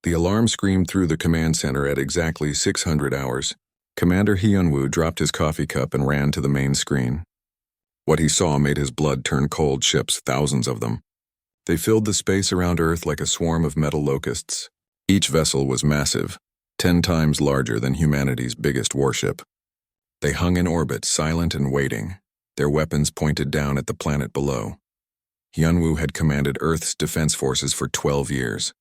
The alarm screamed through the command center at exactly 600 hours. Commander Hyunwoo dropped his coffee cup and ran to the main screen. What he saw made his blood turn cold. Ships, thousands of them. They filled the space around Earth like a swarm of metal locusts. Each vessel was massive, 10 times larger than humanity's biggest warship. They hung in orbit, silent and waiting, their weapons pointed down at the planet below. Hyunwoo had commanded Earth's defense forces for 12 years.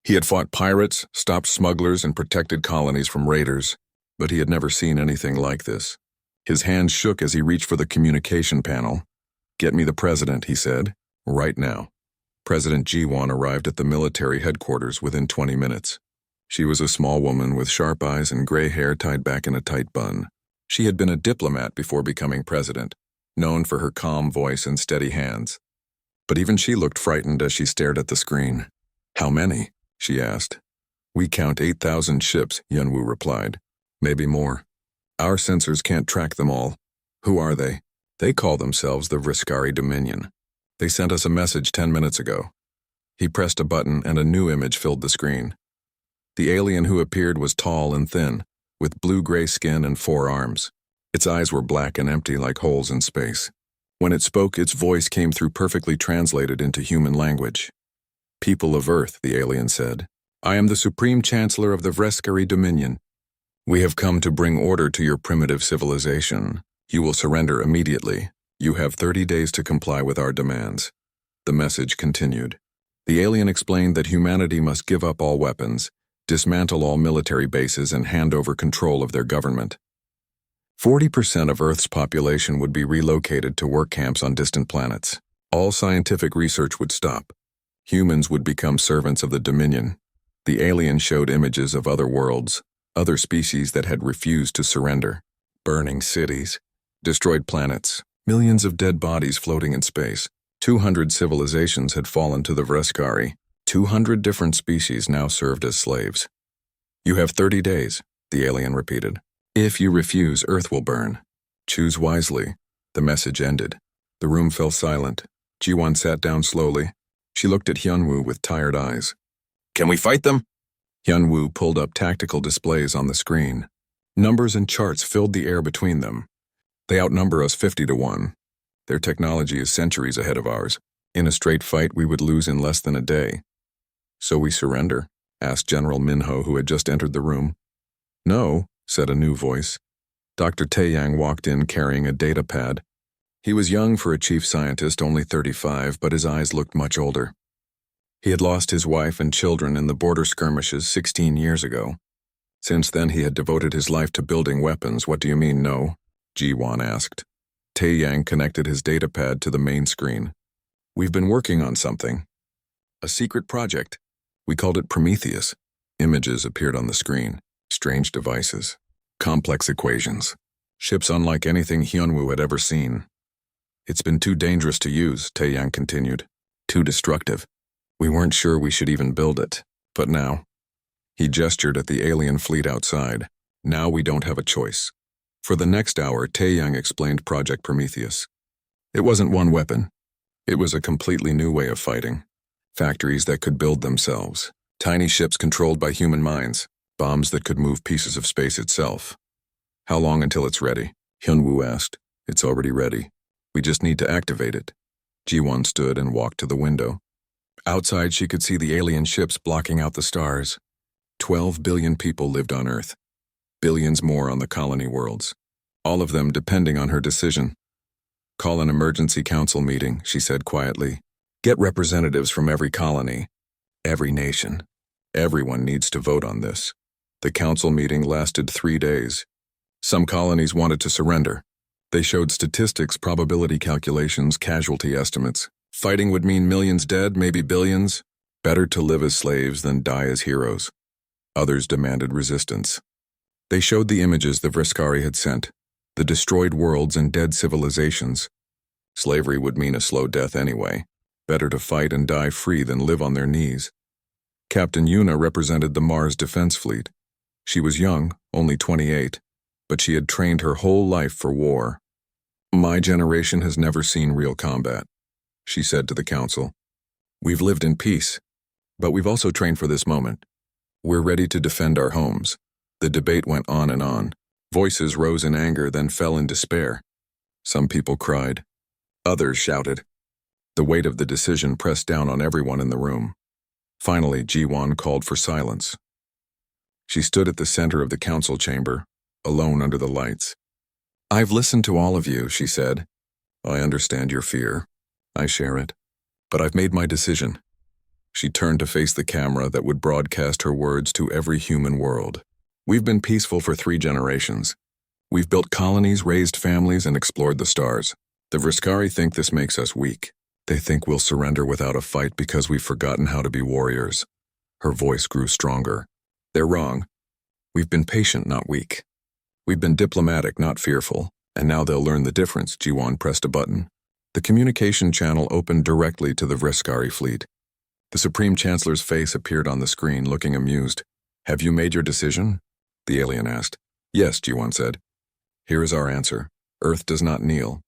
He had fought pirates, stopped smugglers, and protected colonies from raiders, but he had never seen anything like this. His hands shook as he reached for the communication panel. "Get me the president," he said, "right now." President Ji-won arrived at the military headquarters within 20 minutes. She was a small woman with sharp eyes and gray hair tied back in a tight bun. She had been a diplomat before becoming president, known for her calm voice and steady hands. But even she looked frightened as she stared at the screen. "How many?" she asked. "We count 8,000 ships," Hyunwoo replied. "Maybe more. Our sensors can't track them all." "Who are they?" "They call themselves the Vriskari Dominion. They sent us a message 10 minutes ago." He pressed a button and a new image filled the screen. The alien who appeared was tall and thin, with blue-gray skin and 4 arms. Its eyes were black and empty like holes in space. When it spoke, its voice came through perfectly translated into human language. "People of Earth," the alien said, "I am the Supreme Chancellor of the Vriskari Dominion. We have come to bring order to your primitive civilization. You will surrender immediately. You have 30 days to comply with our demands." The message continued. The alien explained that humanity must give up all weapons, dismantle all military bases, and hand over control of their government. 40% of Earth's population would be relocated to work camps on distant planets. All scientific research would stop. Humans would become servants of the Dominion. The alien showed images of other worlds, other species that had refused to surrender. Burning cities, destroyed planets, millions of dead bodies floating in space. 200 civilizations had fallen to the Vriskari. 200 different species now served as slaves. "You have 30 days, the alien repeated. "If you refuse, Earth will burn. Choose wisely." The message ended. The room fell silent. Ji-won sat down slowly. She looked at Hyunwoo with tired eyes. "Can we fight them?" Hyunwoo pulled up tactical displays on the screen. Numbers and charts filled the air between them. "They outnumber us 50 to 1. Their technology is centuries ahead of ours. In a straight fight, we would lose in less than a day." "So we surrender?" asked General Minho, who had just entered the room. "No," said a new voice. Dr. Taeyang walked in carrying a data pad. He was young for a chief scientist, only 35, but his eyes looked much older. He had lost his wife and children in the border skirmishes 16 years ago. Since then, he had devoted his life to building weapons. "What do you mean, no?" Ji-won asked. Taeyang connected his data pad to the main screen. "We've been working on something. A secret project. We called it Prometheus." Images appeared on the screen. Strange devices. Complex equations. Ships unlike anything Hyunwoo had ever seen. "It's been too dangerous to use," Taeyang continued. "Too destructive. We weren't sure we should even build it. But now..." He gestured at the alien fleet outside. "Now we don't have a choice." For the next hour, Taeyang explained Project Prometheus. It wasn't one weapon. It was a completely new way of fighting. Factories that could build themselves. Tiny ships controlled by human minds. Bombs that could move pieces of space itself. "How long until it's ready?" Hyunwoo asked. "It's already ready. We just need to activate it." Ji-won stood and walked to the window. Outside, she could see the alien ships blocking out the stars. 12 billion people lived on Earth. Billions more on the colony worlds. All of them depending on her decision. "Call an emergency council meeting," she said quietly. "Get representatives from every colony, every nation. Everyone needs to vote on this." The council meeting lasted 3 days. Some colonies wanted to surrender. They showed statistics, probability calculations, casualty estimates. Fighting would mean millions dead, maybe billions. Better to live as slaves than die as heroes. Others demanded resistance. They showed the images the Vriskari had sent, the destroyed worlds and dead civilizations. Slavery would mean a slow death anyway. Better to fight and die free than live on their knees. Captain Yuna represented the Mars Defense Fleet. She was young, only 28, but she had trained her whole life for war. "My generation has never seen real combat," she said to the council. "We've lived in peace, but we've also trained for this moment. We're ready to defend our homes. The debate went on and on. Voices rose in anger, then fell in despair. Some people cried. Others shouted. The weight of the decision pressed down on everyone in the room. Finally, Ji-won called for silence. She stood at the center of the council chamber, alone under the lights. "I've listened to all of you," she said. "I understand your fear. I share it. But I've made my decision." She turned to face the camera that would broadcast her words to every human world. "We've been peaceful for 3 generations. We've built colonies, raised families, and explored the stars. The Vriskari think this makes us weak. They think we'll surrender without a fight because we've forgotten how to be warriors." Her voice grew stronger. "They're wrong. We've been patient, not weak. We've been diplomatic, not fearful. And now they'll learn the difference." Ji-won pressed a button. The communication channel opened directly to the Vriskari fleet. The Supreme Chancellor's face appeared on the screen, looking amused. "Have you made your decision?" the alien asked. "Yes," Ji-won said. "Here is our answer. Earth does not kneel.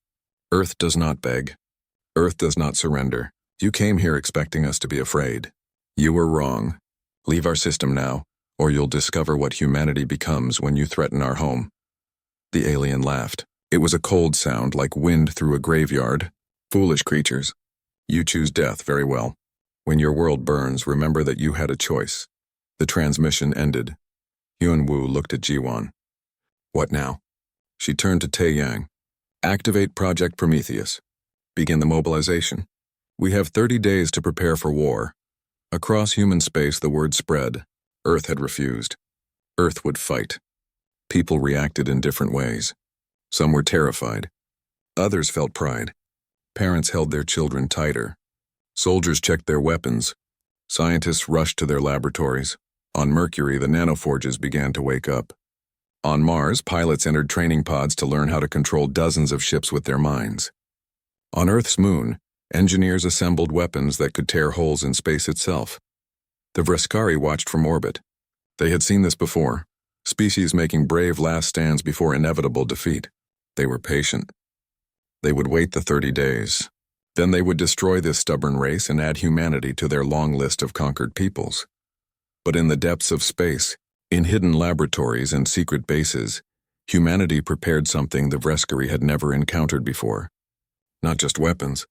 Earth does not beg. Earth does not surrender. You came here expecting us to be afraid. You were wrong. Leave our system now, or you'll discover what humanity becomes when you threaten our home." The alien laughed. It was a cold sound, like wind through a graveyard. "Foolish creatures. You choose death very well. When your world burns, remember that you had a choice." The transmission ended. Hyun-woo looked at Ji-won. "What now?" She turned to Tae-yang. "Activate Project Prometheus. Begin the mobilization. We have 30 days to prepare for war." Across human space, the word spread. Earth had refused. Earth would fight. People reacted in different ways. Some were terrified. Others felt pride. Parents held their children tighter. Soldiers checked their weapons. Scientists rushed to their laboratories. On Mercury, the nanoforges began to wake up. On Mars, pilots entered training pods to learn how to control dozens of ships with their minds. On Earth's moon, engineers assembled weapons that could tear holes in space itself. The Vriskari watched from orbit. They had seen this before, species making brave last stands before inevitable defeat. They were patient. They would wait the 30 days. Then they would destroy this stubborn race and add humanity to their long list of conquered peoples. But in the depths of space, in hidden laboratories and secret bases, humanity prepared something the Vriskari had never encountered before. Not just weapons,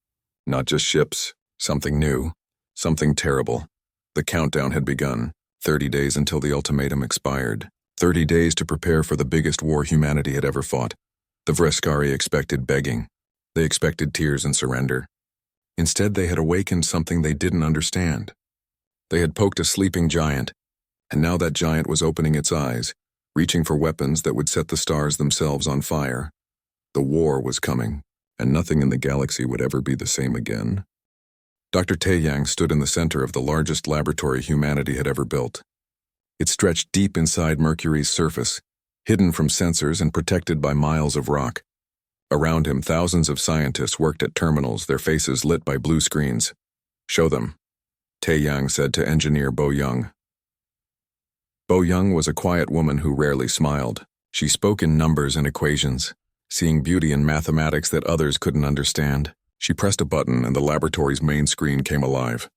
not just ships, something new, something terrible. The countdown had begun, 30 days until the ultimatum expired. 30 days to prepare for the biggest war humanity had ever fought. The Vriskari expected begging. They expected tears and surrender. Instead, they had awakened something they didn't understand. They had poked a sleeping giant, and now that giant was opening its eyes, reaching for weapons that would set the stars themselves on fire. The war was coming, and nothing in the galaxy would ever be the same again. Dr. Tae-yang stood in the center of the largest laboratory humanity had ever built. It stretched deep inside Mercury's surface, hidden from sensors and protected by miles of rock. Around him, thousands of scientists worked at terminals, their faces lit by blue screens. "Show them," Tae-yang said to engineer Bo-young. Bo-young was a quiet woman who rarely smiled. She spoke in numbers and equations, seeing beauty in mathematics that others couldn't understand. She pressed a button and the laboratory's main screen came alive.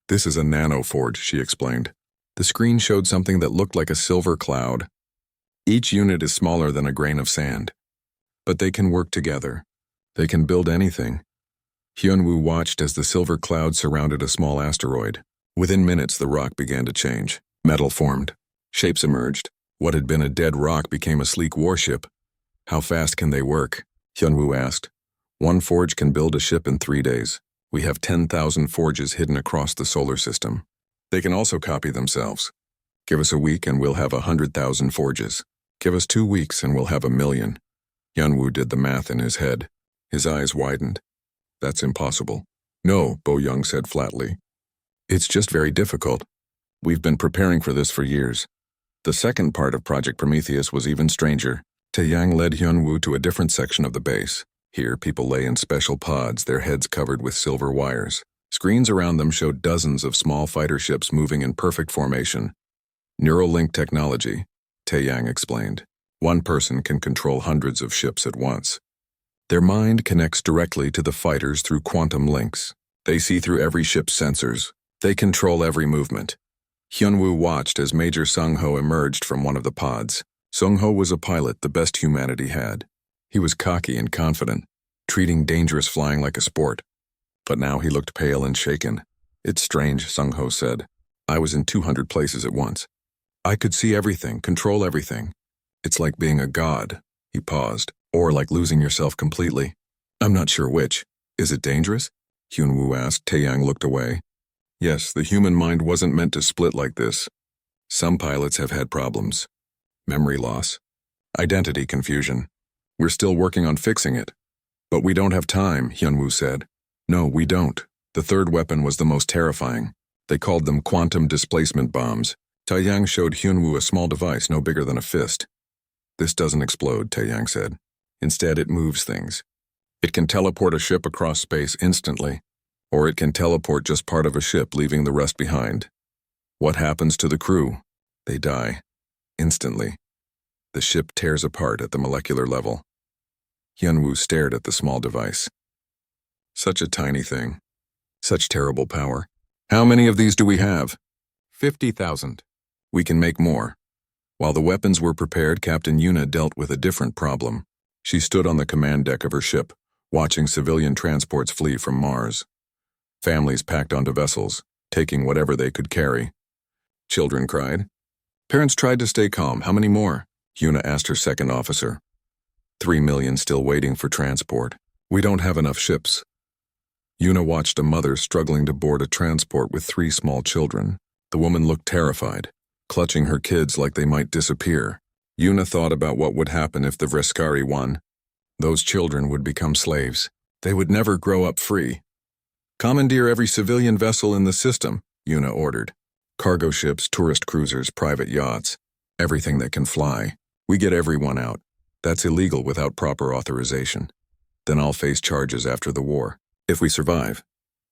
"This is a nanoforge," she explained. The screen showed something that looked like a silver cloud. Each unit is smaller than a grain of sand. But they can work together. They can build anything. Hyun-woo watched as the silver cloud surrounded a small asteroid. Within minutes, the rock began to change. Metal formed. Shapes emerged. What had been a dead rock became a sleek warship. "How fast can they work?" Hyun-woo asked. "One forge can build a ship in 3 days. We have 10,000 forges hidden across the solar system. They can also copy themselves. Give us a week and we'll have 100,000 forges. Give us 2 weeks and we'll have 1,000,000. Hyun-woo did the math in his head. His eyes widened. "That's impossible." "No," Bo-young said flatly. "It's just very difficult. We've been preparing for this for years." The second part of Project Prometheus was even stranger. Tae-yang led Hyun-woo to a different section of the base. Here, people lay in special pods, their heads covered with silver wires. Screens around them showed dozens of small fighter ships moving in perfect formation. "Neural link technology," Tae-yang explained. "One person can control hundreds of ships at once. Their mind connects directly to the fighters through quantum links. They see through every ship's sensors. They control every movement. Hyunwoo watched as Major Sung-ho emerged from one of the pods. Sung-ho was a pilot the best humanity had. He was cocky and confident, treating dangerous flying like a sport. But now he looked pale and shaken. "It's strange," Sung-ho said. "I was in 200 places at once. I could see everything, control everything. It's like being a god." He paused. "Or like losing yourself completely. I'm not sure which. Is it dangerous?" Hyunwoo asked. Taeyang looked away. "Yes, the human mind wasn't meant to split like this. Some pilots have had problems. Memory loss. Identity confusion. We're still working on fixing it. But we don't have time," Hyunwoo said. "No, we don't. The third weapon was the most terrifying. They called them quantum displacement bombs." Taeyang showed Hyunwoo a small device no bigger than a fist. "This doesn't explode," Taeyang said. "Instead, it moves things. It can teleport a ship across space instantly, or it can teleport just part of a ship, leaving the rest behind. What happens to the crew? They die. Instantly. The ship tears apart at the molecular level." Hyunwoo stared at the small device. "Such a tiny thing. Such terrible power. How many of these do we have?" 50,000. "We can make more." While the weapons were prepared, Captain Yuna dealt with a different problem. She stood on the command deck of her ship, watching civilian transports flee from Mars. Families packed onto vessels, taking whatever they could carry. Children cried. Parents tried to stay calm. "How many more?" Yuna asked her second officer. 3 million still waiting for transport. "We don't have enough ships." Yuna watched a mother struggling to board a transport with 3 small children. The woman looked terrified, clutching her kids like they might disappear. Yuna thought about what would happen if the Vreskari won. Those children would become slaves. They would never grow up free. "Commandeer every civilian vessel in the system," Yuna ordered. "Cargo ships, tourist cruisers, private yachts. Everything that can fly. We get everyone out. That's illegal without proper authorization. Then I'll face charges after the war. If we survive."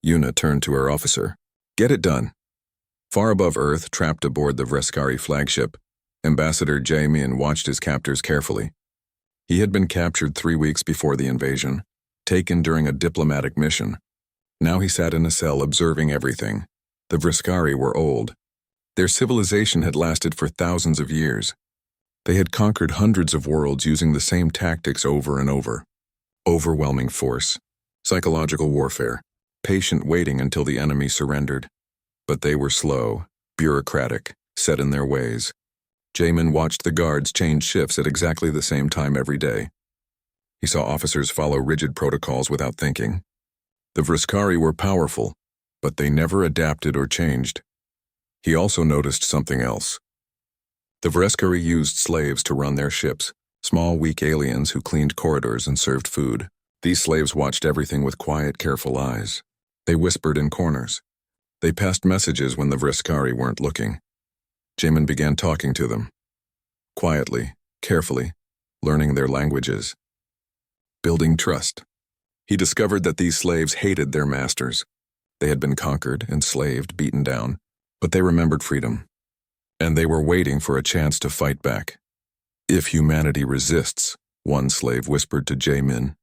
Yuna turned to her officer. "Get it done." Far above Earth, trapped aboard the Vreskari flagship, Ambassador Jae-min watched his captors carefully. He had been captured 3 weeks before the invasion, taken during a diplomatic mission. Now he sat in a cell observing everything. The Vreskari were old. Their civilization had lasted for thousands of years. They had conquered hundreds of worlds using the same tactics over and over. Overwhelming force, psychological warfare, patient waiting until the enemy surrendered. But they were slow, bureaucratic, set in their ways. Jaemin watched the guards change shifts at exactly the same time every day. He saw officers follow rigid protocols without thinking. The Vreskari were powerful, but they never adapted or changed. He also noticed something else. The Vreskari used slaves to run their ships, small, weak aliens who cleaned corridors and served food. These slaves watched everything with quiet, careful eyes. They whispered in corners. They passed messages when the Vreskari weren't looking. Jaemin began talking to them. Quietly, carefully, learning their languages. Building trust. He discovered that these slaves hated their masters. They had been conquered, enslaved, beaten down, but they remembered freedom. And they were waiting for a chance to fight back. "If humanity resists," one slave whispered to Jaemin.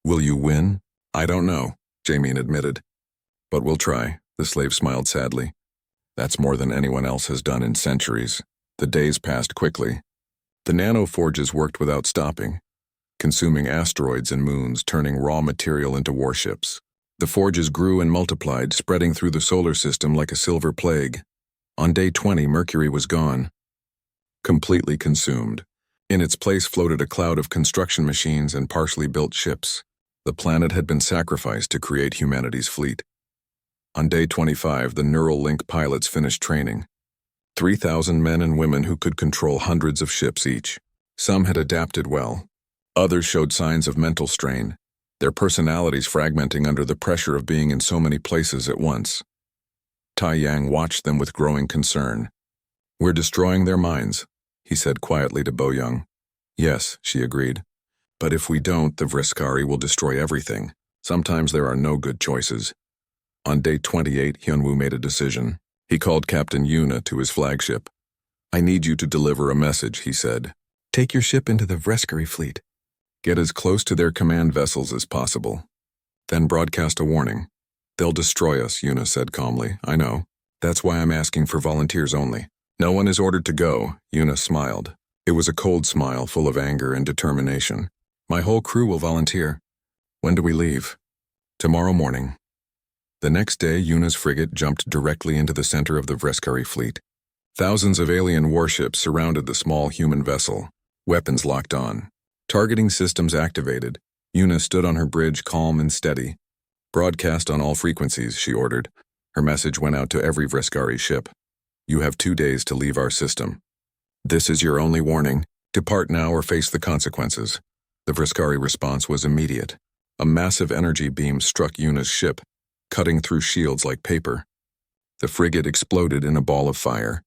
"Will you win?" "I don't know," Jaemin admitted. "But we'll try," the slave smiled sadly. "That's more than anyone else has done in centuries." The days passed quickly. The nanoforges worked without stopping, consuming asteroids and moons, turning raw material into warships. The forges grew and multiplied, spreading through the solar system like a silver plague. On day 20, Mercury was gone, completely consumed. In its place floated a cloud of construction machines and partially built ships. The planet had been sacrificed to create humanity's fleet. On day 25, the Neural Link pilots finished training. 3,000 men and women who could control hundreds of ships each. Some had adapted well. Others showed signs of mental strain, their personalities fragmenting under the pressure of being in so many places at once. Taeyang watched them with growing concern. "We're destroying their minds," he said quietly to Bo-young. "Yes," she agreed. "But if we don't, the Vreskari will destroy everything. Sometimes there are no good choices." On day 28, Hyunwoo made a decision. He called Captain Yuna to his flagship. "I need you to deliver a message," he said. "Take your ship into the Vreskari fleet. Get as close to their command vessels as possible. Then broadcast a warning." "They'll destroy us," Yuna said calmly. "I know. That's why I'm asking for volunteers only. No one is ordered to go, Yuna smiled. It was a cold smile full of anger and determination. My whole crew will volunteer. When do we leave? Tomorrow morning. The next day, Yuna's frigate jumped directly into the center of the Vreskari fleet. Thousands of alien warships surrounded the small human vessel, weapons locked on. Targeting systems activated, Yuna stood on her bridge calm and steady. Broadcast on all frequencies, she ordered. Her message went out to every Vreskari ship. You have 2 days to leave our system. This is your only warning. Depart now or face the consequences. The Vreskari response was immediate. A massive energy beam struck Yuna's ship, cutting through shields like paper. The frigate exploded in a ball of fire.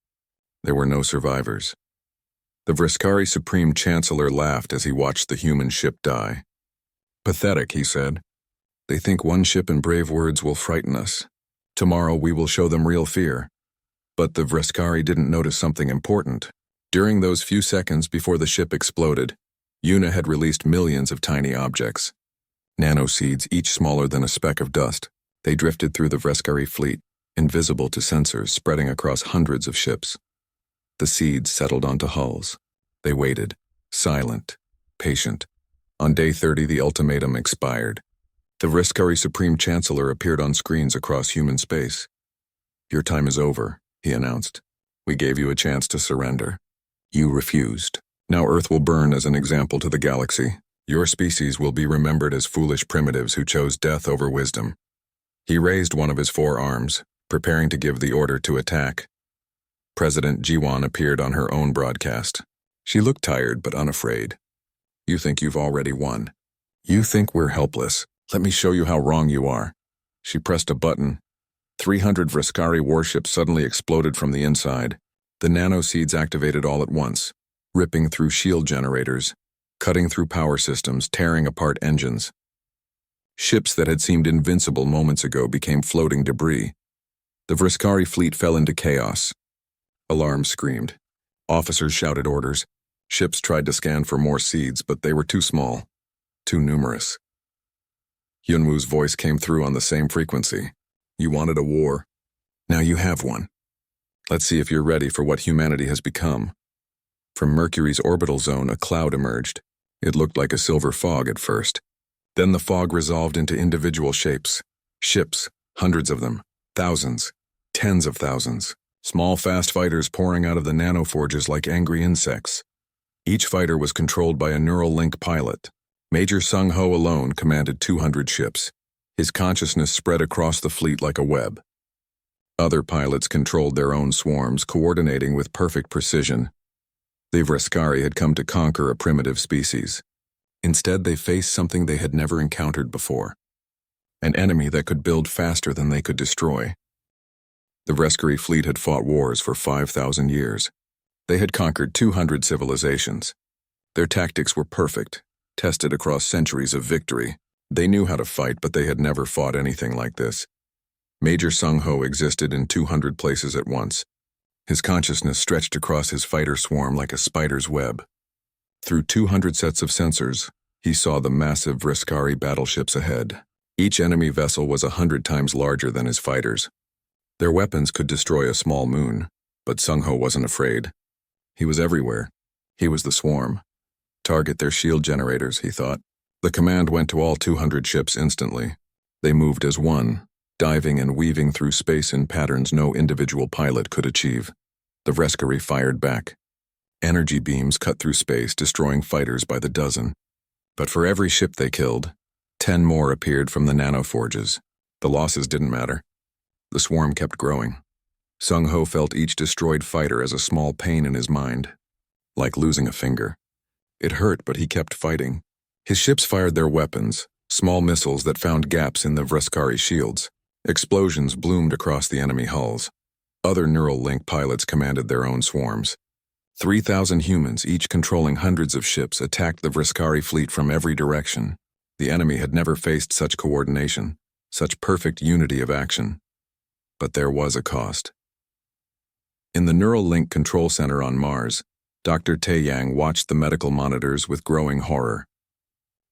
There were no survivors. The Vreskari Supreme Chancellor laughed as he watched the human ship die. Pathetic, he said. They think one ship and brave words will frighten us. Tomorrow we will show them real fear. But the Vreskari didn't notice something important. During those few seconds before the ship exploded, Yuna had released millions of tiny objects. Nanoseeds, each smaller than a speck of dust. They drifted through the Vreskari fleet, invisible to sensors spreading across hundreds of ships. The seeds settled onto hulls. They waited, silent, patient. On day 30, the ultimatum expired. The Vreskari Supreme Chancellor appeared on screens across human space. Your time is over, he announced. We gave you a chance to surrender. You refused. Now Earth will burn as an example to the galaxy. Your species will be remembered as foolish primitives who chose death over wisdom. He raised one of his 4 arms, preparing to give the order to attack. President Jiwan appeared on her own broadcast. She looked tired but unafraid. You think you've already won. You think we're helpless. Let me show you how wrong you are. She pressed a button. 300 Vreskari warships suddenly exploded from the inside. The nanoseeds activated all at once, ripping through shield generators, cutting through power systems, tearing apart engines. Ships that had seemed invincible moments ago became floating debris. The Vreskari fleet fell into chaos. Alarms screamed. Officers shouted orders. Ships tried to scan for more seeds, but they were too small, too numerous. Yunwu's voice came through on the same frequency. You wanted a war. Now you have one. Let's see if you're ready for what humanity has become. From Mercury's orbital zone, a cloud emerged. It looked like a silver fog at first. Then the fog resolved into individual shapes. Ships, hundreds of them, thousands, tens of thousands. Small, fast fighters pouring out of the nanoforges like angry insects. Each fighter was controlled by a neural link pilot. Major Sung Ho alone commanded 200 ships. His consciousness spread across the fleet like a web. Other pilots controlled their own swarms, coordinating with perfect precision. The Vreskari had come to conquer a primitive species. Instead, they faced something they had never encountered before. An enemy that could build faster than they could destroy. The Vreskari fleet had fought wars for 5,000 years. They had conquered 200 civilizations. Their tactics were perfect, tested across centuries of victory. They knew how to fight, but they had never fought anything like this. Major Sung Ho existed in 200 places at once. His consciousness stretched across his fighter swarm like a spider's web. Through 200 sets of sensors, he saw the massive Vreskari battleships ahead. Each enemy vessel was 100 times larger than his fighters. Their weapons could destroy a small moon, but Sung Ho wasn't afraid. He was everywhere. He was the swarm. Target their shield generators, he thought. The command went to all 200 ships instantly. They moved as one, diving and weaving through space in patterns no individual pilot could achieve. The Vreskari fired back. Energy beams cut through space, destroying fighters by the dozen. But for every ship they killed, 10 more appeared from the nanoforges. The losses didn't matter. The swarm kept growing. Sung Ho felt each destroyed fighter as a small pain in his mind, like losing a finger. It hurt, but he kept fighting. His ships fired their weapons, small missiles that found gaps in the Vreskari shields. Explosions bloomed across the enemy hulls. Other neural link pilots commanded their own swarms. 3,000 humans, each controlling hundreds of ships, attacked the Vreskari fleet from every direction. The enemy had never faced such coordination, such perfect unity of action. But there was a cost. In the Neural Link Control Center on Mars, Dr. Taeyang watched the medical monitors with growing horror.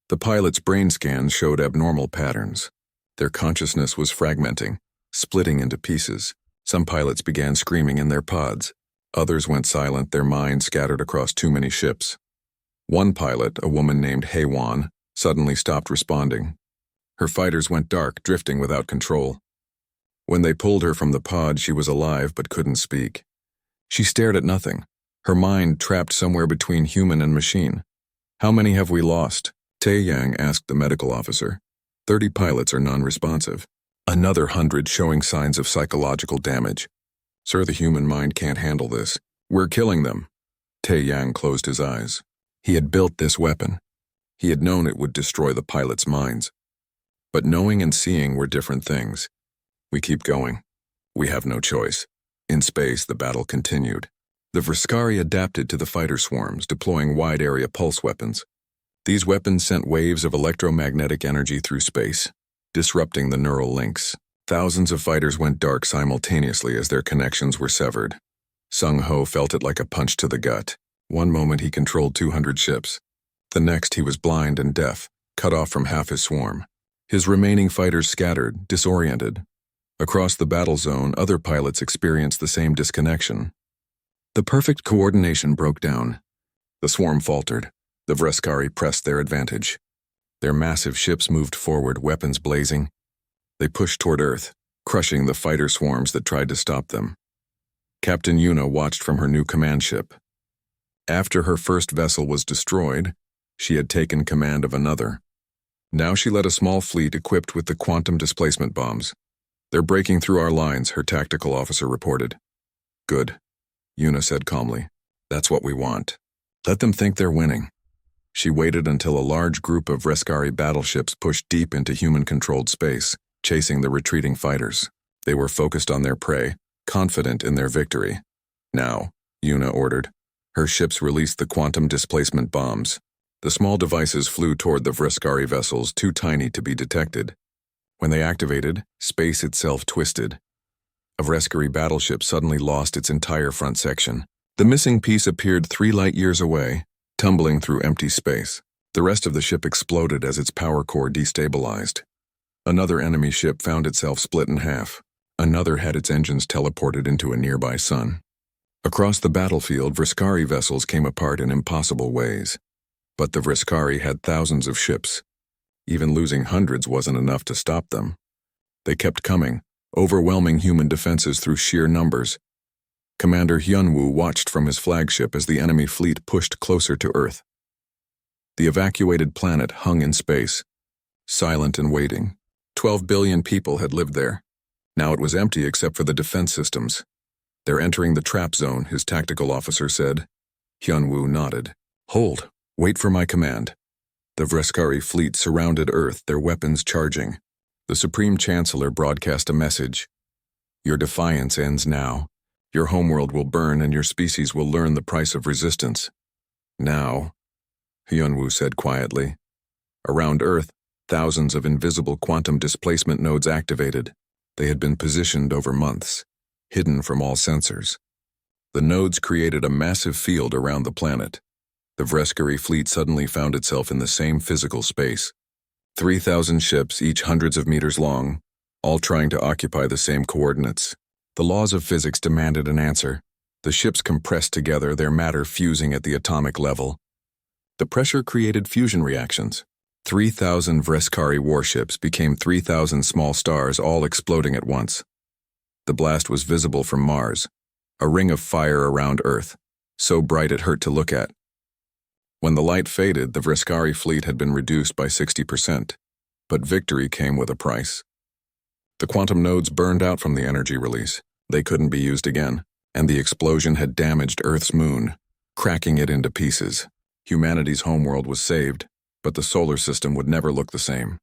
The pilots' brain scans showed abnormal patterns. Their consciousness was fragmenting, splitting into pieces. Some pilots began screaming in their pods. Others went silent, their minds scattered across too many ships. One pilot, a woman named HFY, suddenly stopped responding. Her fighters went dark, drifting without control. When they pulled her from the pod, she was alive but couldn't speak. She stared at nothing, her mind trapped somewhere between human and machine. "How many have we lost?" Tae Yang asked the medical officer. 30 pilots are non-responsive. Another 100 showing signs of psychological damage. "Sir, the human mind can't handle this. We're killing them." Tae Yang closed his eyes. He had built this weapon. He had known it would destroy the pilots' minds. But knowing and seeing were different things. "We keep going. We have no choice." In space, the battle continued. The Vriskari adapted to the fighter swarms, deploying wide-area pulse weapons. These weapons sent waves of electromagnetic energy through space, disrupting the neural links. Thousands of fighters went dark simultaneously as their connections were severed. Sung Ho felt it like a punch to the gut. One moment he controlled 200 ships. The next he was blind and deaf, cut off from half his swarm. His remaining fighters scattered, disoriented. Across the battle zone, other pilots experienced the same disconnection. The perfect coordination broke down. The swarm faltered. The Vriskari pressed their advantage. Their massive ships moved forward, weapons blazing. They pushed toward Earth, crushing the fighter swarms that tried to stop them. Captain Yuna watched from her new command ship. After her first vessel was destroyed, she had taken command of another. Now she led a small fleet equipped with the quantum displacement bombs. "They're breaking through our lines," her tactical officer reported. "Good," Yuna said calmly. "That's what we want. Let them think they're winning." She waited until a large group of Vriskari battleships pushed deep into human-controlled space, chasing the retreating fighters. They were focused on their prey, confident in their victory. "Now," Yuna ordered. Her ships released the quantum displacement bombs. The small devices flew toward the Vriskari vessels, too tiny to be detected. When they activated, space itself twisted. A Vriskari battleship suddenly lost its entire front section. The missing piece appeared 3 light-years away, tumbling through empty space. The rest of the ship exploded as its power core destabilized. Another enemy ship found itself split in half. Another had its engines teleported into a nearby sun. Across the battlefield, Vriskari vessels came apart in impossible ways. But the Vriskari had thousands of ships. Even losing hundreds wasn't enough to stop them. They kept coming, overwhelming human defenses through sheer numbers. Commander Hyunwoo watched from his flagship as the enemy fleet pushed closer to Earth. The evacuated planet hung in space, silent and waiting. 12 billion people had lived there. Now it was empty except for the defense systems. "They're entering the trap zone," his tactical officer said. Hyunwoo nodded. "Hold. Wait for my command." The Vriskari fleet surrounded Earth, their weapons charging. The Supreme Chancellor broadcast a message. "Your defiance ends now. Your homeworld will burn and your species will learn the price of resistance." "Now," Hyunwoo said quietly. Around Earth, thousands of invisible quantum displacement nodes activated. They had been positioned over months, hidden from all sensors. The nodes created a massive field around the planet. The Vriskari fleet suddenly found itself in the same physical space. 3,000 ships, each hundreds of meters long, all trying to occupy the same coordinates. The laws of physics demanded an answer. The ships compressed together, their matter fusing at the atomic level. The pressure created fusion reactions. 3,000 Vriskari warships became 3,000 small stars, all exploding at once. The blast was visible from Mars, a ring of fire around Earth, so bright it hurt to look at. When the light faded, the Vriskari fleet had been reduced by 60%, but victory came with a price. The quantum nodes burned out from the energy release. They couldn't be used again, and the explosion had damaged Earth's moon, cracking it into pieces. Humanity's homeworld was saved, but the solar system would never look the same.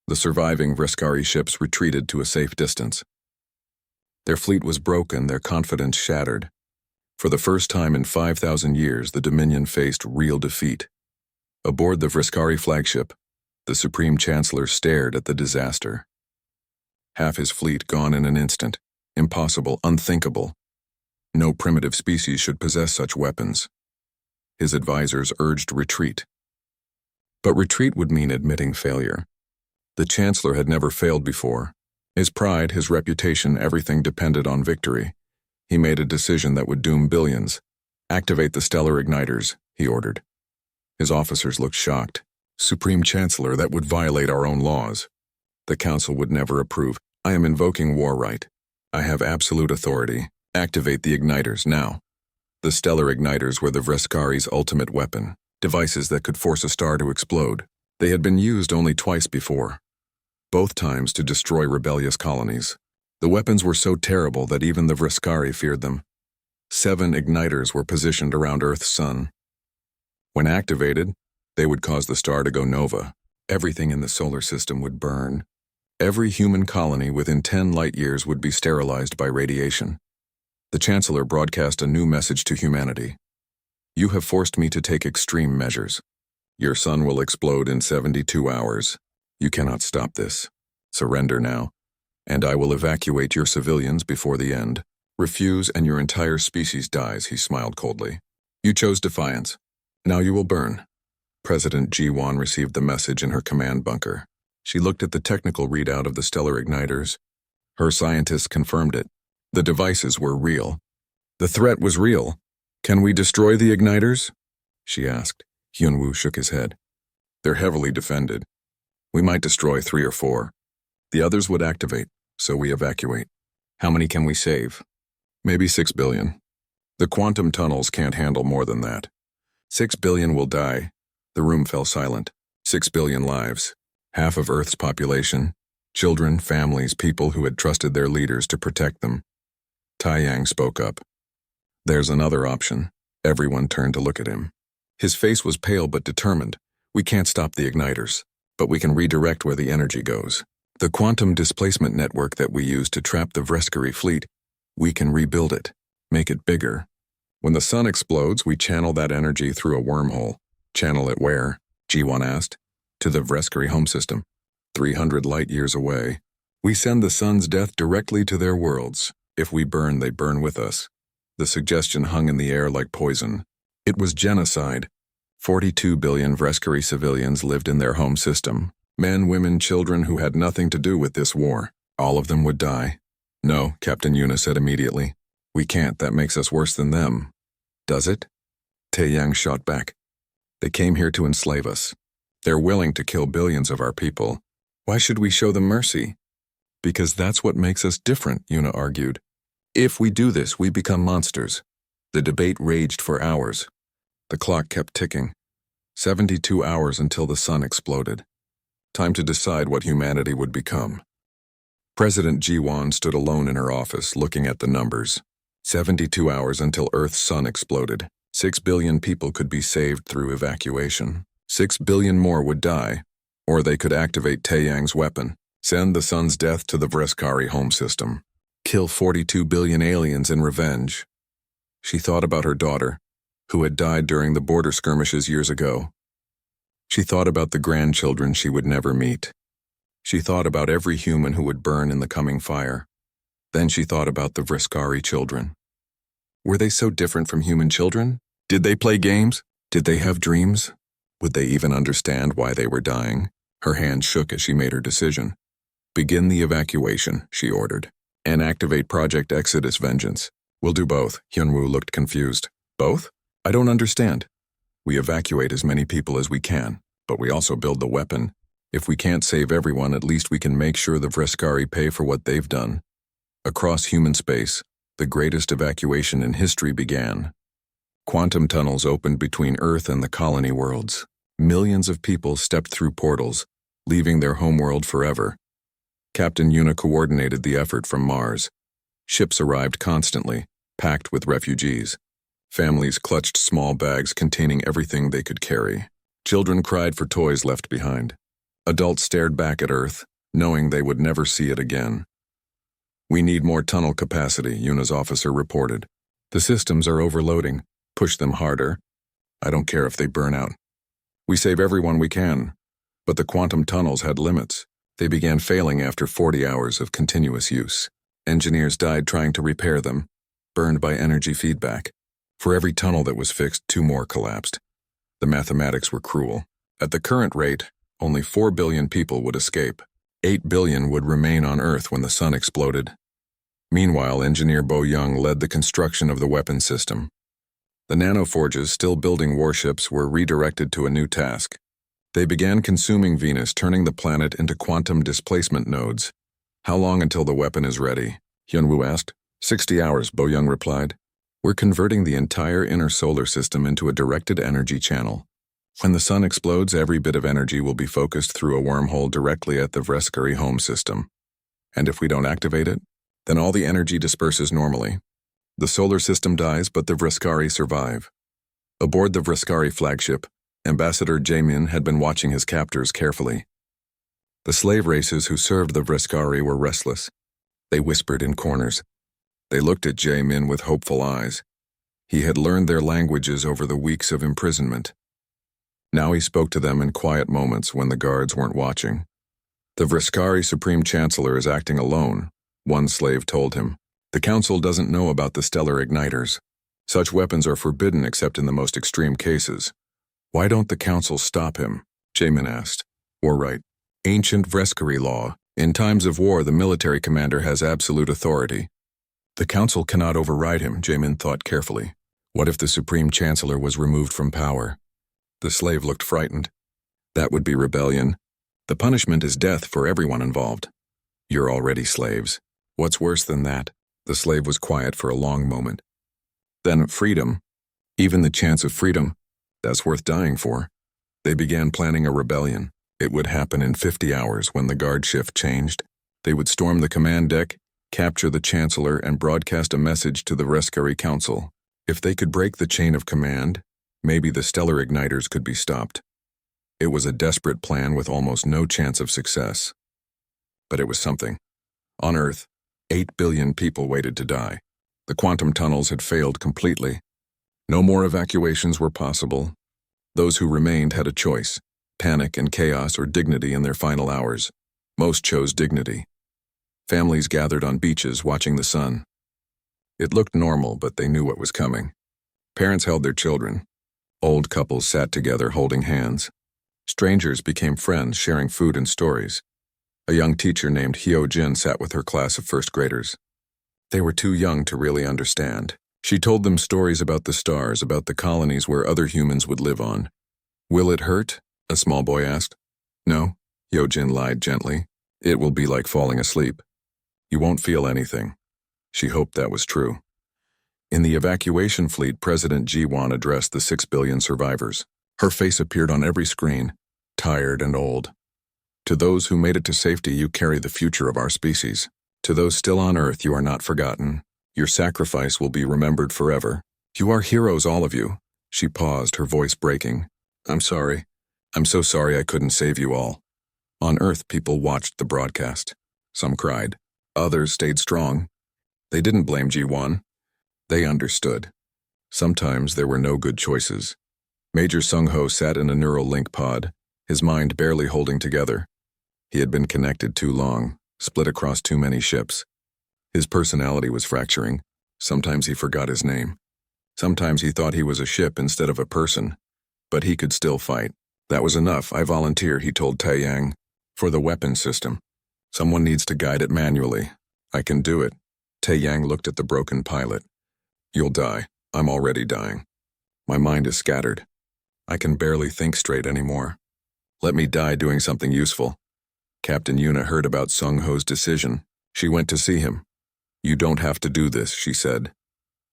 The surviving Vriskari ships retreated to a safe distance. Their fleet was broken, their confidence shattered. For the first time in 5,000 years, the Dominion faced real defeat. Aboard the Vriskari flagship, the Supreme Chancellor stared at the disaster. Half his fleet gone in an instant. Impossible, unthinkable. No primitive species should possess such weapons. His advisors urged retreat. But retreat would mean admitting failure. The Chancellor had never failed before. His pride, his reputation, everything depended on victory. He made a decision that would doom billions. "Activate the stellar igniters," he ordered. His officers looked shocked. "Supreme Chancellor, that would violate our own laws. The Council would never approve. I am invoking war right. I have absolute authority. Activate the igniters now." The stellar igniters were the Vreskari's ultimate weapon, devices that could force a star to explode. They had been used only twice before, both times to destroy rebellious colonies. The weapons were so terrible that even the Vreskari feared them. 7 igniters were positioned around Earth's sun. When activated, they would cause the star to go nova. Everything in the solar system would burn. Every human colony within 10 light-years would be sterilized by radiation. The Chancellor broadcast a new message to humanity. "You have forced me to take extreme measures. Your sun will explode in 72 hours. You cannot stop this. Surrender now, and I will evacuate your civilians before the end. Refuse and your entire species dies," he smiled coldly. "You chose defiance. Now you will burn." President Ji-won received the message in her command bunker. She looked at the technical readout of the stellar igniters. Her scientists confirmed it. The devices were real. The threat was real. "Can we destroy the igniters?" she asked. Hyunwoo shook his head. "They're heavily defended. We might destroy 3 or 4. The others would activate, so we evacuate." "How many can we save?" "Maybe 6 billion. The quantum tunnels can't handle more than that. 6 billion will die." The room fell silent. 6 billion lives. Half of Earth's population. Children, families, people who had trusted their leaders to protect them. Taeyang spoke up. "There's another option." Everyone turned to look at him. His face was pale but determined. "We can't stop the igniters, but we can redirect where the energy goes. The quantum displacement network that we use to trap the Vreskari fleet, we can rebuild it, make it bigger. When the sun explodes, we channel that energy through a wormhole." "Channel it where?" Ji-won asked. "To the Vreskari home system, 300 light-years away. We send the sun's death directly to their worlds. If we burn, they burn with us." The suggestion hung in the air like poison. It was genocide. 42 billion Vreskari civilians lived in their home system. Men, women, children who had nothing to do with this war. All of them would die. "No," Captain Yuna said immediately. "We can't. That makes us worse than them." "Does it?" Taeyang shot back. "They came here to enslave us. They're willing to kill billions of our people. Why should we show them mercy?" "Because that's what makes us different," Yuna argued. "If we do this, we become monsters." The debate raged for hours. The clock kept ticking. 72 hours until the sun exploded. Time to decide what humanity would become. President Ji-won stood alone in her office, looking at the numbers. 72 hours until Earth's sun exploded. 6 billion people could be saved through evacuation. 6 billion more would die, or they could activate Taeyang's weapon, send the sun's death to the Vreskari home system, kill 42 billion aliens in revenge. She thought about her daughter, who had died during the border skirmishes years ago. She thought about the grandchildren she would never meet. She thought about every human who would burn in the coming fire. Then she thought about the Vreskari children. Were they so different from human children? Did they play games? Did they have dreams? Would they even understand why they were dying? Her hand shook as she made her decision. "Begin the evacuation," she ordered, "and activate Project Exodus Vengeance." "We'll do both." Hyunwoo looked confused. "Both? I don't understand." "We evacuate as many people as we can, but we also build the weapon. If we can't save everyone, at least we can make sure the Vreskari pay for what they've done." Across human space, the greatest evacuation in history began. Quantum tunnels opened between Earth and the colony worlds. Millions of people stepped through portals, leaving their homeworld forever. Captain Yuna coordinated the effort from Mars. Ships arrived constantly, packed with refugees. Families clutched small bags containing everything they could carry. Children cried for toys left behind. Adults stared back at Earth, knowing they would never see it again. "We need more tunnel capacity," Yuna's officer reported. "The systems are overloading. Push them harder. I don't care if they burn out. We save everyone we can." But the quantum tunnels had limits. They began failing after 40 hours of continuous use. Engineers died trying to repair them, burned by energy feedback. For every tunnel that was fixed, 2 more collapsed. The mathematics were cruel. At the current rate, only 4 billion people would escape. 8 billion would remain on Earth when the sun exploded. Meanwhile, Engineer Bo Young led the construction of the weapon system. The nanoforges still building warships were redirected to a new task. They began consuming Venus, turning the planet into quantum displacement nodes. How long until the weapon is ready? Hyunwoo asked. 60 hours, Bo Young replied. We're converting the entire inner solar system into a directed energy channel. When the sun explodes, every bit of energy will be focused through a wormhole directly at the Vreskari home system. And if we don't activate it, then all the energy disperses normally. The solar system dies, but the Vreskari survive. Aboard the Vreskari flagship, Ambassador Jaemin had been watching his captors carefully. The slave races who served the Vreskari were restless. They whispered in corners. They looked at Jaemin with hopeful eyes. He had learned their languages over the weeks of imprisonment. Now he spoke to them in quiet moments when the guards weren't watching. The Vreskari Supreme Chancellor is acting alone, one slave told him. The Council doesn't know about the stellar igniters. Such weapons are forbidden except in the most extreme cases. Why don't the Council stop him? Jaemin asked. War right. Ancient Vreskari law. In times of war, the military commander has absolute authority. The Council cannot override him, Jaemin thought carefully. What if the Supreme Chancellor was removed from power? The slave looked frightened. That would be rebellion. The punishment is death for everyone involved. You're already slaves. What's worse than that? The slave was quiet for a long moment. Then freedom. Even the chance of freedom. That's worth dying for. They began planning a rebellion. It would happen in 50 hours when the guard shift changed. They would storm the command deck, capture the Chancellor, and broadcast a message to the Vreskari Council. If they could break the chain of command, maybe the stellar igniters could be stopped. It was a desperate plan with almost no chance of success. But it was something. On Earth, 8 billion people waited to die. The quantum tunnels had failed completely. No more evacuations were possible. Those who remained had a choice: panic and chaos or dignity in their final hours. Most chose dignity. Families gathered on beaches watching the sun. It looked normal, but they knew what was coming. Parents held their children. Old couples sat together holding hands. Strangers became friends, sharing food and stories. A young teacher named Hyo Jin sat with her class of first graders. They were too young to really understand. She told them stories about the stars, about the colonies where other humans would live on. Will it hurt? A small boy asked. No, Hyo Jin lied gently. It will be like falling asleep. You won't feel anything. She hoped that was true. In the evacuation fleet, President Ji-won addressed the 6 billion survivors. Her face appeared on every screen, tired and old. To those who made it to safety, you carry the future of our species. To those still on Earth, you are not forgotten. Your sacrifice will be remembered forever. You are heroes, all of you. She paused, her voice breaking. I'm sorry. I'm so sorry I couldn't save you all. On Earth, people watched the broadcast. Some cried. Others stayed strong. They didn't blame Ji-won. They understood. Sometimes there were no good choices. Major Sung-ho sat in a neural link pod, his mind barely holding together. He had been connected too long, split across too many ships. His personality was fracturing. Sometimes he forgot his name. Sometimes he thought he was a ship instead of a person. But he could still fight. That was enough. I volunteer, he told Tae-yang, for the weapon system. Someone needs to guide it manually. I can do it. Tae-yang looked at the broken pilot. You'll die. I'm already dying. My mind is scattered. I can barely think straight anymore. Let me die doing something useful. Captain Yuna heard about Sung-ho's decision. She went to see him. You don't have to do this, she said.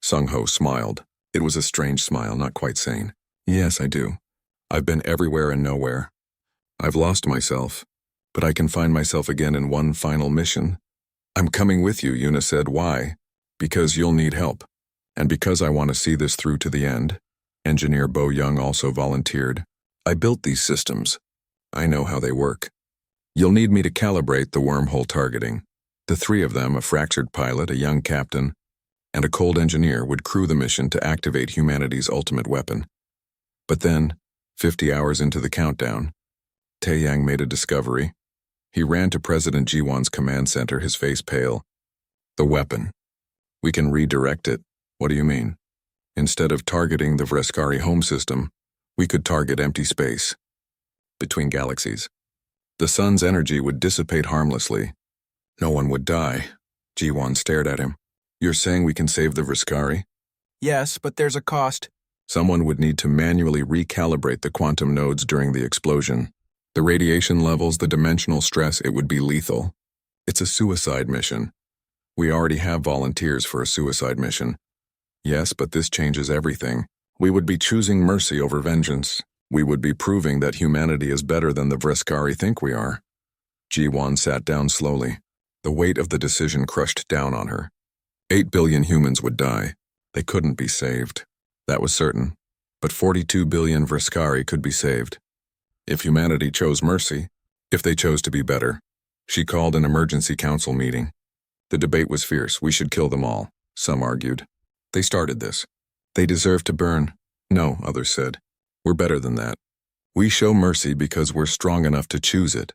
Sung-ho smiled. It was a strange smile, not quite sane. Yes, I do. I've been everywhere and nowhere. I've lost myself, but I can find myself again in one final mission. I'm coming with you, Yuna said. Why? Because you'll need help. And because I want to see this through to the end. Engineer Bo Young also volunteered. I built these systems. I know how they work. You'll need me to calibrate the wormhole targeting. The three of them, a fractured pilot, a young captain, and a cold engineer, would crew the mission to activate humanity's ultimate weapon. But then, 50 hours into the countdown, Tae-yang made a discovery. He ran to President Ji-won's command center, his face pale. The weapon. We can redirect it. What do you mean? Instead of targeting the Vreskari home system, we could target empty space. Between galaxies. The sun's energy would dissipate harmlessly. No one would die. Jiwon stared at him. You're saying we can save the Vriskari? Yes, but there's a cost. Someone would need to manually recalibrate the quantum nodes during the explosion. The radiation levels, the dimensional stress, it would be lethal. It's a suicide mission. We already have volunteers for a suicide mission. Yes, but this changes everything. We would be choosing mercy over vengeance. We would be proving that humanity is better than the Vriskari think we are. Jiwon sat down slowly. The weight of the decision crushed down on her. 8 billion humans would die. They couldn't be saved. That was certain. But 42 billion Vriskari could be saved. If humanity chose mercy, if they chose to be better. She called an emergency council meeting. The debate was fierce. We should kill them all, some argued. They started this. They deserve to burn. No, others said. We're better than that. We show mercy because we're strong enough to choose it.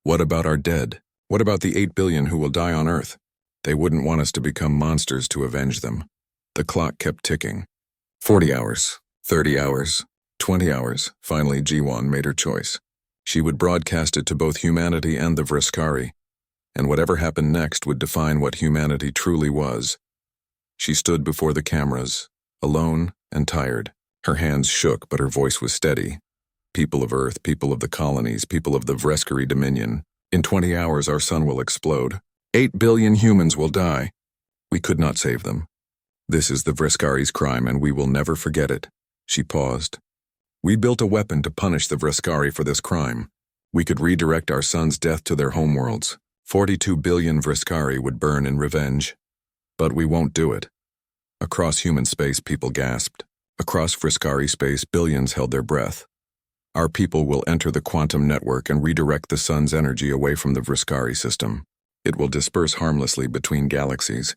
What about our dead? What about the 8 billion who will die on Earth? They wouldn't want us to become monsters to avenge them. The clock kept ticking. 40 hours, 30 hours, 20 hours. Finally, Jiwon made her choice. She would broadcast it to both humanity and the Vriskari, and whatever happened next would define what humanity truly was. She stood before the cameras, alone and tired. Her hands shook, but her voice was steady. People of Earth, people of the colonies, people of the Vriskari Dominion. In 20 hours our sun will explode. 8 billion humans will die. We could not save them. This is the Vriskari's crime, and we will never forget it. She paused. We built a weapon to punish the Vriskari for this crime. We could redirect our son's death to their homeworlds. 42 billion Vriskari would burn in revenge. But we won't do it. Across human space, people gasped. Across Vriskari space, billions held their breath. Our people will enter the quantum network and redirect the sun's energy away from the Vriskari system. It will disperse harmlessly between galaxies.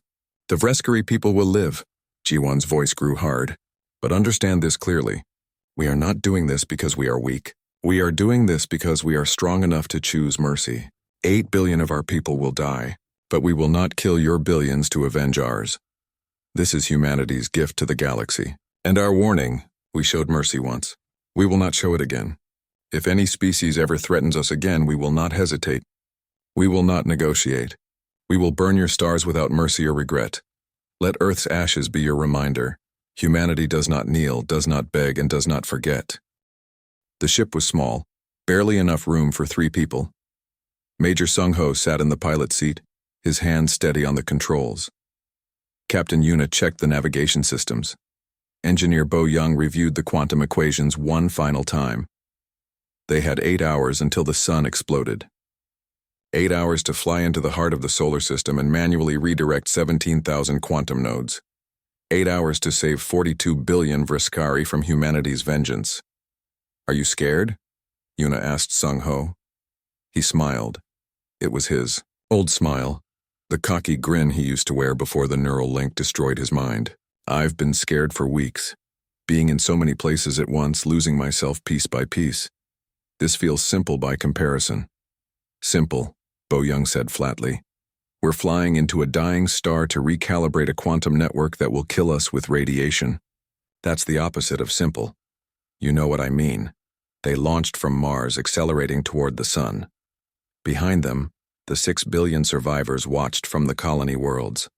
The Vriskari people will live. Jiwon's voice grew hard. But understand this clearly. We are not doing this because we are weak. We are doing this because we are strong enough to choose mercy. 8 billion of our people will die, but we will not kill your billions to avenge ours. This is humanity's gift to the galaxy. And our warning, we showed mercy once. We will not show it again. If any species ever threatens us again, we will not hesitate. We will not negotiate. We will burn your stars without mercy or regret. Let Earth's ashes be your reminder. Humanity does not kneel, does not beg, and does not forget. The ship was small, barely enough room for 3 people. Major Sung-ho sat in the pilot seat, his hands steady on the controls. Captain Yuna checked the navigation systems. Engineer Bo Young reviewed the quantum equations one final time. They had 8 hours until the sun exploded. 8 hours to fly into the heart of the solar system and manually redirect 17,000 quantum nodes. 8 hours to save 42 billion Vriskari from humanity's vengeance. Are you scared? Yuna asked Sung-ho. He smiled. It was his old smile, the cocky grin he used to wear before the neural link destroyed his mind. I've been scared for weeks, being in so many places at once, losing myself piece by piece. This feels simple by comparison. Simple, Bo Young said flatly. We're flying into a dying star to recalibrate a quantum network that will kill us with radiation. That's the opposite of simple. You know what I mean. They launched from Mars, accelerating toward the sun. Behind them, the 6 billion survivors watched from the colony worlds.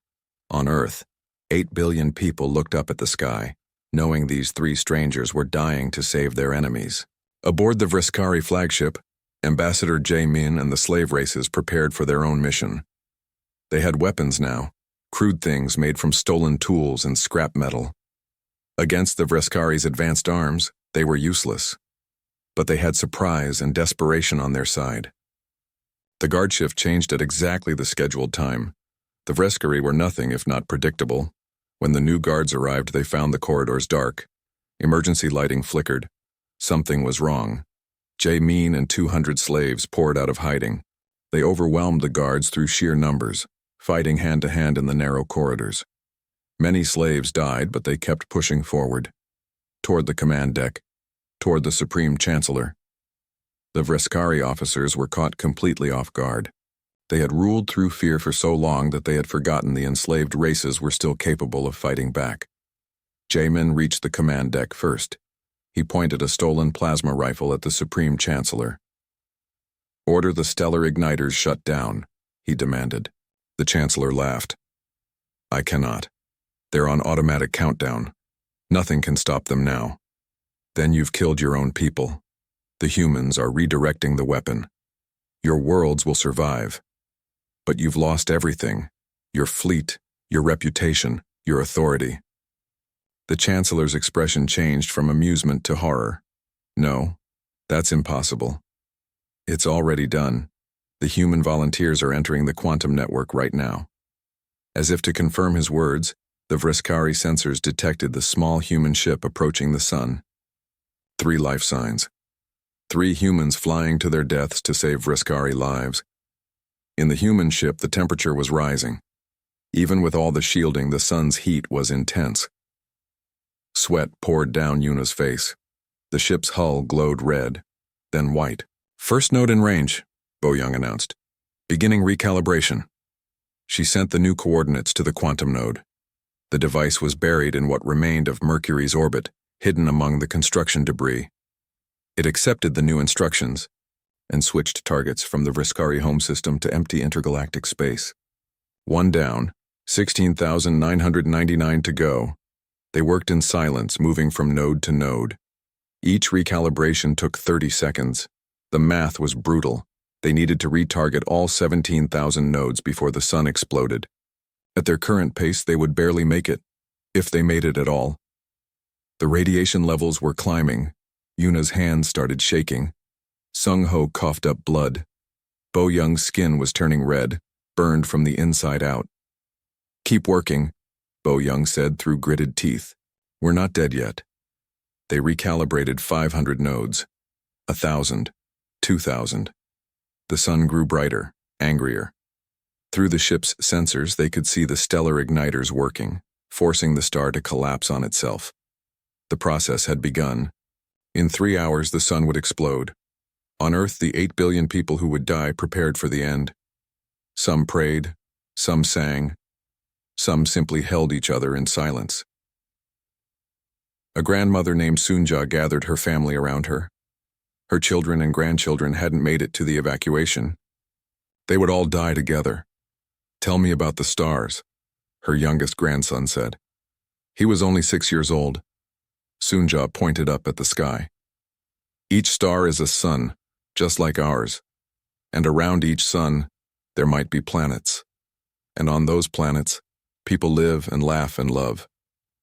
On Earth, 8 billion people looked up at the sky, knowing these 3 strangers were dying to save their enemies. Aboard the Vriskari flagship, Ambassador Jae-min and the slave races prepared for their own mission. They had weapons now, crude things made from stolen tools and scrap metal. Against the Vriskari's advanced arms, they were useless. But they had surprise and desperation on their side. The guard shift changed at exactly the scheduled time. The Vriskari were nothing if not predictable. When the new guards arrived, they found the corridors dark. Emergency lighting flickered. Something was wrong. Jae-min and 200 slaves poured out of hiding. They overwhelmed the guards through sheer numbers, fighting hand-to-hand in the narrow corridors. Many slaves died, but they kept pushing forward. Toward the command deck. Toward the Supreme Chancellor. The Vriskari officers were caught completely off guard. They had ruled through fear for so long that they had forgotten the enslaved races were still capable of fighting back. Jae-min reached the command deck first. He pointed a stolen plasma rifle at the Supreme Chancellor. Order the stellar igniters shut down, he demanded. The Chancellor laughed. I cannot. They're on automatic countdown. Nothing can stop them now. Then you've killed your own people. The humans are redirecting the weapon. Your worlds will survive. But you've lost everything. Your fleet, your reputation, your authority. The Chancellor's expression changed from amusement to horror. No, that's impossible. It's already done. The human volunteers are entering the quantum network right now. As if to confirm his words, the Vriskari sensors detected the small human ship approaching the sun. 3 life signs. 3 humans flying to their deaths to save Vriskari lives. In the human ship, the temperature was rising. Even with all the shielding, the sun's heat was intense. Sweat poured down Yuna's face. The ship's hull glowed red, then white. First node in range, Bo-young announced. Beginning recalibration. She sent the new coordinates to the quantum node. The device was buried in what remained of Mercury's orbit, hidden among the construction debris. It accepted the new instructions and switched targets from the Vriskari home system to empty intergalactic space. 1 down, 16,999 to go. They worked in silence, moving from node to node. Each recalibration took 30 seconds. The math was brutal. They needed to retarget all 17,000 nodes before the sun exploded. At their current pace, they would barely make it, if they made it at all. The radiation levels were climbing. Yuna's hands started shaking. Sung-ho coughed up blood. Bo-young's skin was turning red, burned from the inside out. Keep working, Bo-young said through gritted teeth. We're not dead yet. They recalibrated 500 nodes. 1,000. 2,000. The sun grew brighter, angrier. Through the ship's sensors, they could see the stellar igniters working, forcing the star to collapse on itself. The process had begun. In 3 hours, the sun would explode. On Earth, the 8 billion people who would die prepared for the end. Some prayed, some sang, some simply held each other in silence. A grandmother named Sunja gathered her family around her. Her children and grandchildren hadn't made it to the evacuation. They would all die together. Tell me about the stars, her youngest grandson said. He was only 6 years old. Sunja pointed up at the sky. Each star is a sun, just like ours. And around each sun, there might be planets. And on those planets, people live and laugh and love,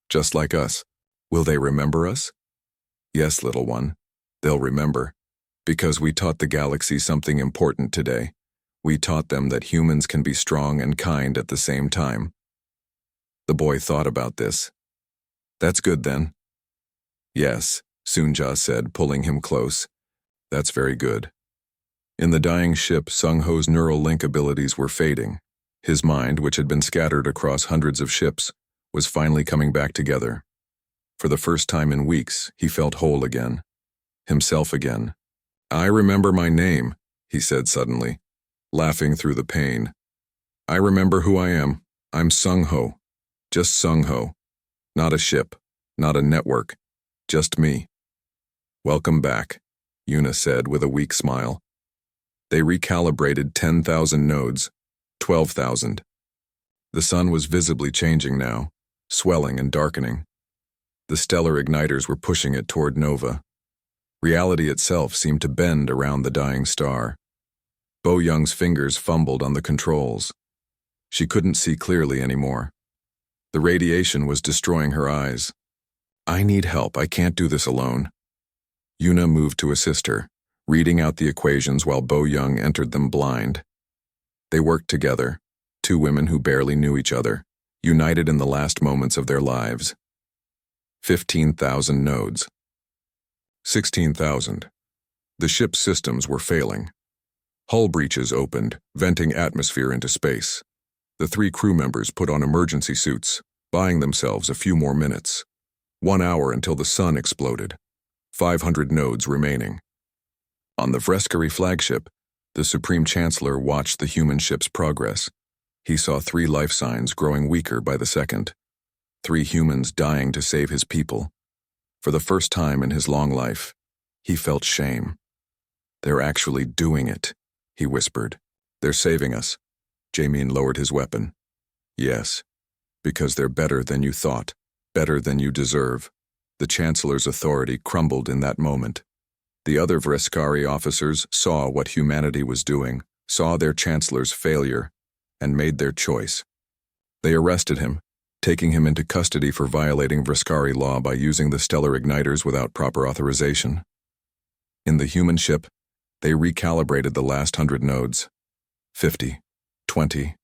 just like us. Will they remember us? Yes, little one, they'll remember. Because we taught the galaxy something important today. We taught them that humans can be strong and kind at the same time. The boy thought about this. That's good then. Yes, Sunja said, pulling him close. That's very good. In the dying ship, Sung-ho's neural link abilities were fading. His mind, which had been scattered across hundreds of ships, was finally coming back together. For the first time in weeks, he felt whole again. Himself again. I remember my name, he said suddenly, laughing through the pain. I remember who I am. I'm Sung-ho. Just Sung-ho. Not a ship, not a network, just me. Welcome back, Yuna said with a weak smile. They recalibrated 10,000 nodes, 12,000. The sun was visibly changing now, swelling and darkening. The stellar igniters were pushing it toward Nova. Reality itself seemed to bend around the dying star. Bo-young's fingers fumbled on the controls. She couldn't see clearly anymore. The radiation was destroying her eyes. I need help. I can't do this alone. Yuna moved to assist her, reading out the equations while Bo-young entered them blind. They worked together, 2 women who barely knew each other, united in the last moments of their lives. 15,000 nodes. 16,000. The ship's systems were failing. Hull breaches opened, venting atmosphere into space. The 3 crew members put on emergency suits, buying themselves a few more minutes. 1 hour until the sun exploded. 500 nodes remaining. On the Vriskari flagship, the Supreme Chancellor watched the human ship's progress. He saw 3 life signs growing weaker by the second. 3 humans dying to save his people. For the first time in his long life, he felt shame. They're actually doing it, he whispered. They're saving us. Jamin lowered his weapon. Yes, because they're better than you thought, better than you deserve. The Chancellor's authority crumbled in that moment. The other Vreskari officers saw what humanity was doing, saw their Chancellor's failure, and made their choice. They arrested him, taking him into custody for violating Vreskari law by using the stellar igniters without proper authorization. In the human ship, they recalibrated the last 100 nodes. 50, 20.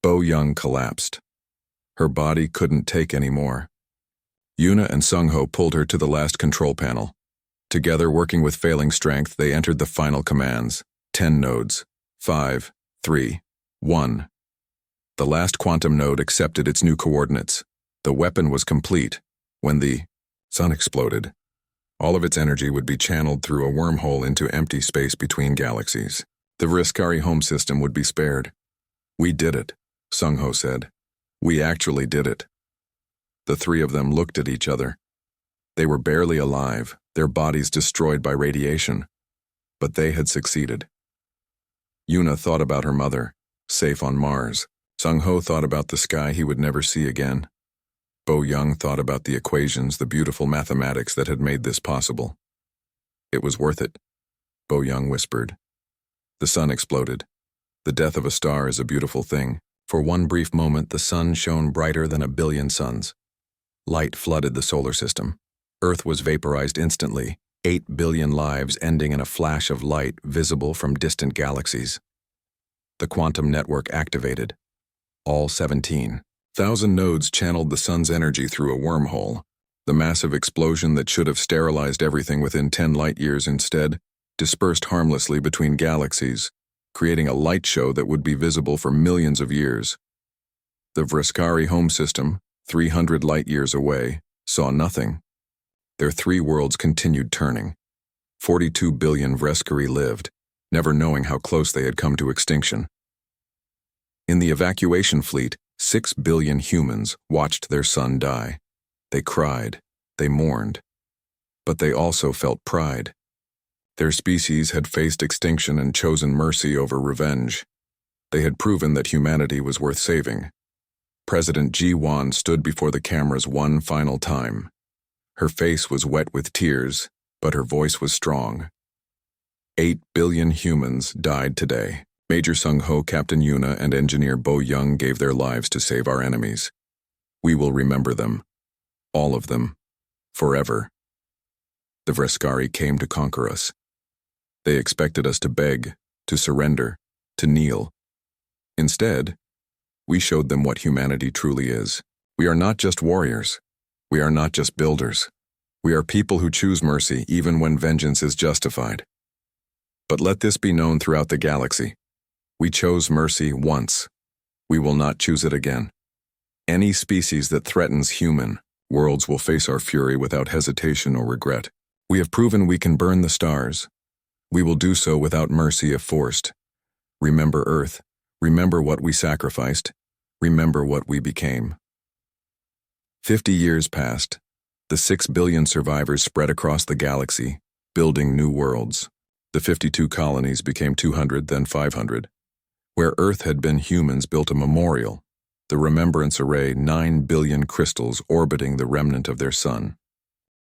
Bo Young collapsed. Her body couldn't take any more. Yuna and Sung-ho pulled her to the last control panel. Together, working with failing strength, they entered the final commands. 10 nodes. 5, 3, 1. The last quantum node accepted its new coordinates. The weapon was complete. When the sun exploded, all of its energy would be channeled through a wormhole into empty space between galaxies. The Vreskari home system would be spared. We did it, Sung-ho said. We actually did it. The three of them looked at each other. They were barely alive, their bodies destroyed by radiation. But they had succeeded. Yuna thought about her mother, safe on Mars. Sung-ho thought about the sky he would never see again. Bo Young thought about the equations, the beautiful mathematics that had made this possible. It was worth it, Bo Young whispered. The sun exploded. The death of a star is a beautiful thing. For one brief moment, the sun shone brighter than 1 billion suns. Light flooded the solar system. Earth was vaporized instantly, 8 billion lives ending in a flash of light visible from distant galaxies. The quantum network activated. All 17,000 nodes channeled the sun's energy through a wormhole. The massive explosion that should have sterilized everything within 10 light-years instead dispersed harmlessly between galaxies, creating a light show that would be visible for millions of years. The Vreskari home system, 300 light-years away, saw nothing. Their 3 worlds continued turning. 42 billion Vreskari lived, never knowing how close they had come to extinction. In the evacuation fleet, 6 billion humans watched their son die. They cried, they mourned, but they also felt pride. Their species had faced extinction and chosen mercy over revenge. They had proven that humanity was worth saving. President Ji-won stood before the cameras one final time. Her face was wet with tears, but her voice was strong. 8 billion humans died today. Major Sung-ho, Captain Yuna, and Engineer Bo Young gave their lives to save our enemies. We will remember them. All of them. Forever. The Vreskari came to conquer us. They expected us to beg, to surrender, to kneel. Instead, we showed them what humanity truly is. We are not just warriors. We are not just builders. We are people who choose mercy even when vengeance is justified. But let this be known throughout the galaxy. We chose mercy once. We will not choose it again. Any species that threatens human worlds will face our fury without hesitation or regret. We have proven we can burn the stars. We will do so without mercy if forced. Remember Earth. Remember what we sacrificed. Remember what we became. 50 years passed. The 6 billion survivors spread across the galaxy, building new worlds. The 52 colonies became 200, then 500. Where Earth had been, humans built a memorial, the Remembrance Array, 9 billion crystals orbiting the remnant of their sun.